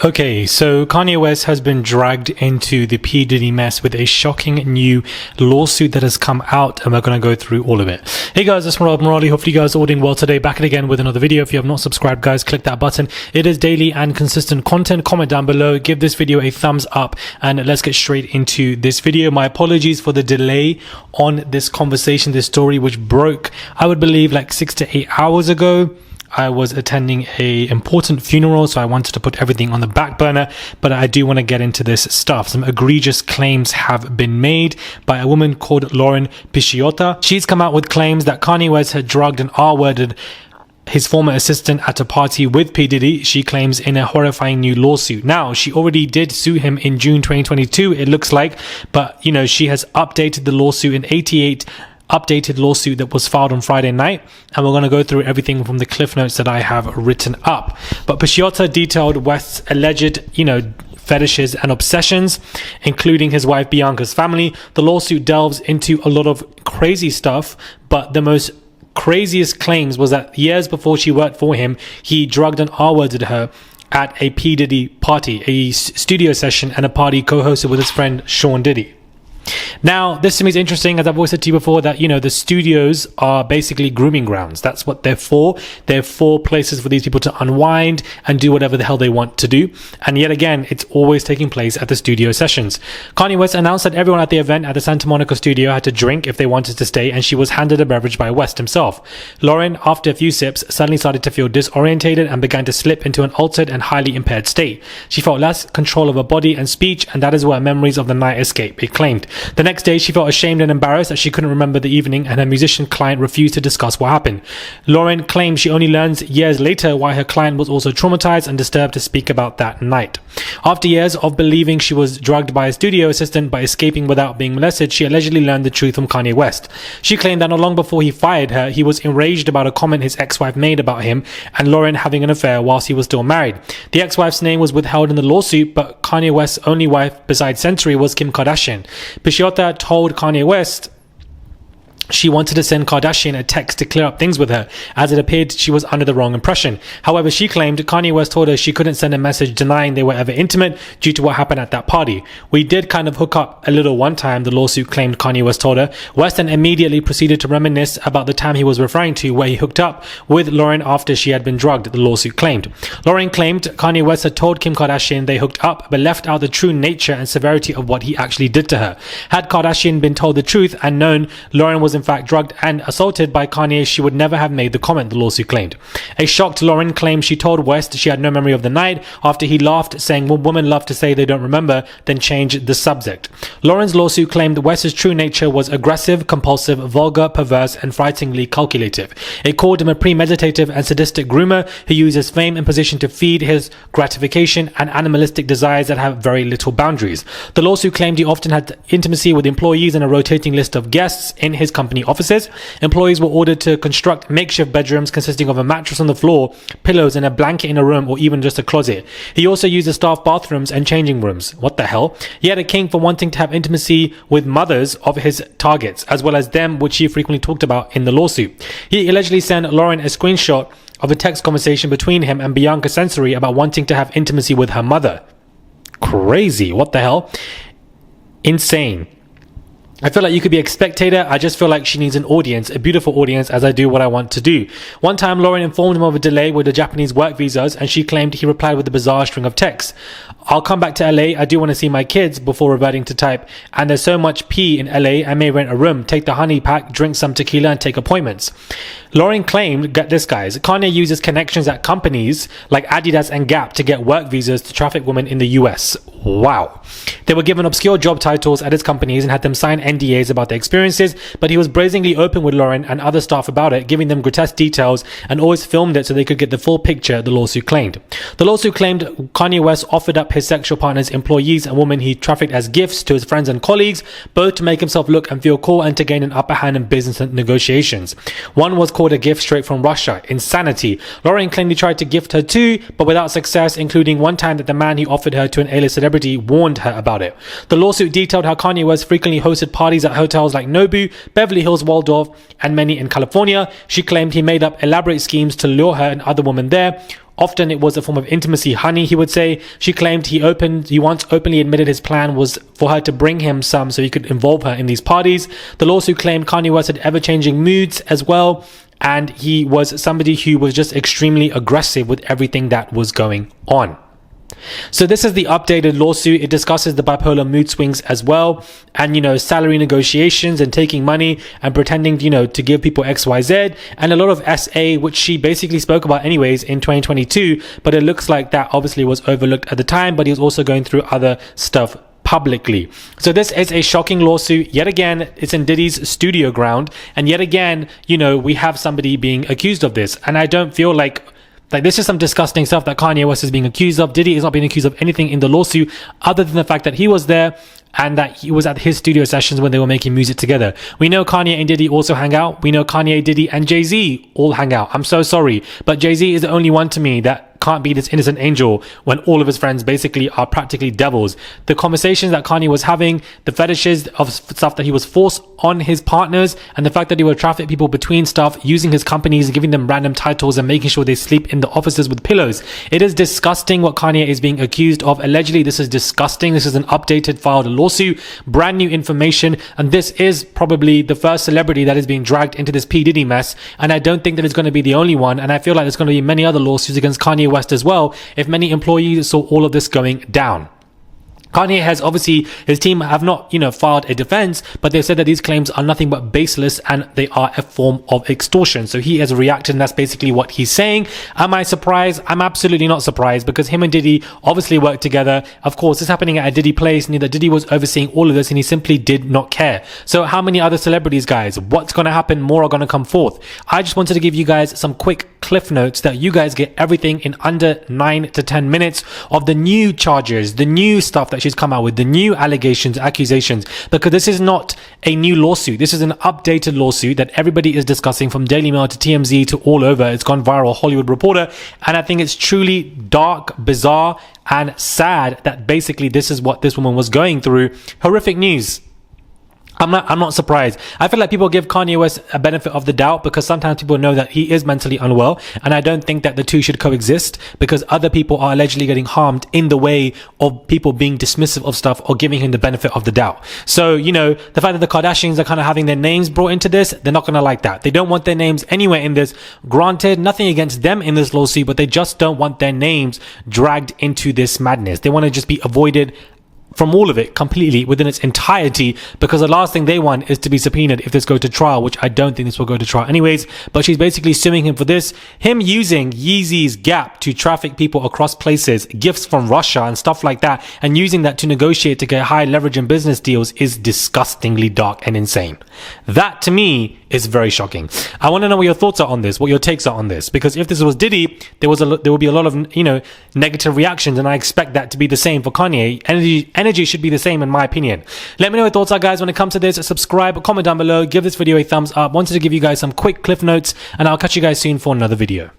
Okay, so Kanye West has been dragged into the P. Diddy mess with a shocking new lawsuit that has come out, and we're going to go through all of it. Hey guys, it's Murad Murali. Hopefully you guys are all doing well today. Back again with another video. If you have not subscribed, guys, click that button. It is daily and consistent content. Comment down below, give this video a thumbs up, and let's get straight into this video. My apologies for the delay on this conversation, this story, which broke, I would believe, like 6 to 8 hours ago. I was attending a important funeral, so I wanted to put everything on the back burner, but I do want to get into this stuff. Some egregious claims have been made by a woman called Lauren Pisciotta. She's come out with claims that Kanye West had drugged and R-worded his former assistant at a party with P. Diddy, she claims, in a horrifying new lawsuit. Now, she already did sue him in June 2022, it looks like, but, you know, she has updated the lawsuit in 88 updated lawsuit that was filed on Friday night, and we're going to go through everything from the cliff notes that I have written up. But Pisciotta detailed West's alleged, fetishes and obsessions, including his wife Bianca's family. The lawsuit delves into a lot of crazy stuff, but the most craziest claims was that years before she worked for him, he drugged and R-worded her at a P. Diddy party, a studio session and a party co-hosted with his friend Sean Diddy. Now, this to me is interesting, as I've always said to you before, that, the studios are basically grooming grounds. That's what they're for. They're for places for these people to unwind and do whatever the hell they want to do. And yet again, it's always taking place at the studio sessions. Kanye West announced that everyone at the event at the Santa Monica studio had to drink if they wanted to stay, and she was handed a beverage by West himself. Lauren, after a few sips, suddenly started to feel disorientated and began to slip into an altered and highly impaired state. She felt less control of her body and speech, and that is where memories of the night escaped, it claimed. The next day, she felt ashamed and embarrassed that she couldn't remember the evening, and her musician client refused to discuss what happened. Lauren claims she only learns years later why her client was also traumatized and disturbed to speak about that night. After years of believing she was drugged by a studio assistant but escaping without being molested, she allegedly learned the truth from Kanye West. She claimed that not long before he fired her, he was enraged about a comment his ex-wife made about him and Lauren having an affair whilst he was still married. The ex-wife's name was withheld in the lawsuit, but Kanye West's only wife besides Century was Kim Kardashian. Pisciotta told Kanye West she wanted to send Kardashian a text to clear up things with her, as it appeared she was under the wrong impression. However, she claimed Kanye West told her she couldn't send a message denying they were ever intimate due to what happened at that party. We did kind of hook up a little one time, the lawsuit claimed Kanye West told her. West then immediately proceeded to reminisce about the time he was referring to where he hooked up with Lauren after she had been drugged, the lawsuit claimed. Lauren claimed Kanye West had told Kim Kardashian they hooked up, but left out the true nature and severity of what he actually did to her. Had Kardashian been told the truth and known Lauren was in fact drugged and assaulted by Kanye, she would never have made the comment, the lawsuit claimed. A shocked Lauren claimed she told West she had no memory of the night after he laughed, saying, "Well, women love to say they don't remember," then changed the subject. Lauren's lawsuit claimed West's true nature was aggressive, compulsive, vulgar, perverse, and frighteningly calculative. It called him a premeditative and sadistic groomer who uses fame and position to feed his gratification and animalistic desires that have very little boundaries. The lawsuit claimed he often had intimacy with employees and a rotating list of guests in his company offices. Employees were ordered to construct makeshift bedrooms consisting of a mattress on the floor, pillows, and a blanket in a room, or even just a closet. He also used the staff bathrooms and changing rooms. What the hell? He had a king for wanting to have intimacy with mothers of his targets, as well as them, which he frequently talked about in the lawsuit. He allegedly sent Lauren a screenshot of a text conversation between him and Bianca Sensory about wanting to have intimacy with her mother. Crazy. What the hell? Insane. I feel like you could be a spectator. I just feel like she needs an audience, a beautiful audience, as I do what I want to do. One time, Lauren informed him of a delay with the Japanese work visas, and she claimed he replied with a bizarre string of texts. "I'll come back to LA. I do want to see my kids," before reverting to type, "And there's so much pee in LA, I may rent a room, take the honey pack, drink some tequila, and take appointments." Lauren claimed, get this guys, Kanye uses connections at companies like Adidas and Gap to get work visas to traffic women in the US. Wow. They were given obscure job titles at his companies and had them sign NDAs about their experiences, but he was brazenly open with Lauren and other staff about it, giving them grotesque details and always filmed it so they could get the full picture, the lawsuit claimed. The lawsuit claimed Kanye West offered up his sexual partner's employees and women he trafficked as gifts to his friends and colleagues, both to make himself look and feel cool and to gain an upper hand in business negotiations. One was called a gift straight from Russia. Insanity. Lauren claimed he tried to gift her too, but without success, including one time that the man he offered her to an A-list celebrity warned her about it. The lawsuit detailed how Kanye West frequently hosted parties at hotels like Nobu, Beverly Hills, Waldorf, and many in California. She claimed he made up elaborate schemes to lure her and other women there, Often it was a form of intimacy. Honey, he would say, she claimed he once openly admitted his plan was for her to bring him some so he could involve her in these parties. The lawsuit claimed Kanye West had ever-changing moods as well, and he was somebody who was just extremely aggressive with everything that was going on. So this is the updated lawsuit. It discusses the bipolar mood swings as well, and salary negotiations and taking money and pretending to give people XYZ, and a lot of SA, which she basically spoke about anyways in 2022, but it looks like that obviously was overlooked at the time, but he was also going through other stuff publicly. So this is a shocking lawsuit. Yet again, it's in Diddy's studio ground, and yet again, we have somebody being accused of this, and I don't feel like this is some disgusting stuff that Kanye West is being accused of. Diddy is not being accused of anything in the lawsuit other than the fact that he was there and that he was at his studio sessions when they were making music together. We know Kanye and Diddy also hang out. We know Kanye, Diddy, and Jay-Z all hang out. I'm so sorry, but Jay-Z is the only one to me that can't be this innocent angel when all of his friends basically are practically devils. The conversations that Kanye was having, the fetishes of stuff that he was forced on his partners, and the fact that he would traffic people between stuff, using his companies, giving them random titles and making sure they sleep in the offices with pillows. It is disgusting what Kanye is being accused of. Allegedly, this is disgusting. This is an updated filed lawsuit, brand new information, and this is probably the first celebrity that is being dragged into this P. Diddy mess, and I don't think that it's going to be the only one, and I feel like there's going to be many other lawsuits against Kanye West as well if many employees saw all of this going down. Kanye has obviously, his team have not, filed a defense, but they've said that these claims are nothing but baseless and they are a form of extortion. So he has reacted, and that's basically what he's saying. Am I surprised? I'm absolutely not surprised, because him and Diddy obviously work together. Of course, this is happening at a Diddy place, and Diddy was overseeing all of this and he simply did not care. So how many other celebrities, guys? What's going to happen? More are going to come forth. I just wanted to give you guys some quick cliff notes that you guys get everything in under 9 to 10 minutes of the new charges, the new stuff that she's come out with, the new allegations, accusations, because this is not a new lawsuit. This is an updated lawsuit that everybody is discussing, from Daily Mail to TMZ to all over. It's gone viral, Hollywood Reporter, and I think it's truly dark, bizarre, and sad that basically this is what this woman was going through. Horrific news. I'm not surprised. I feel like people give Kanye West a benefit of the doubt because sometimes people know that he is mentally unwell, and I don't think that the two should coexist, because other people are allegedly getting harmed in the way of people being dismissive of stuff or giving him the benefit of the doubt. So, the fact that the Kardashians are kind of having their names brought into this, they're not going to like that. They don't want their names anywhere in this. Granted, nothing against them in this lawsuit, but they just don't want their names dragged into this madness. They want to just be avoided from all of it completely within its entirety, because the last thing they want is to be subpoenaed if this goes to trial, which I don't think this will go to trial anyways. But she's basically suing him for this. Him using Yeezy's Gap to traffic people across places, gifts from Russia and stuff like that, and using that to negotiate to get high leverage in business deals is disgustingly dark and insane. That to me is very shocking. I want to know what your thoughts are on this, what your takes are on this, because if this was Diddy, there would be a lot of negative reactions, and I expect that to be the same for Kanye. Energy should be the same in my opinion. Let me know your thoughts are, guys, when it comes to this. Subscribe, comment down below, give this video a thumbs up. Wanted to give you guys some quick cliff notes, and I'll catch you guys soon for another video.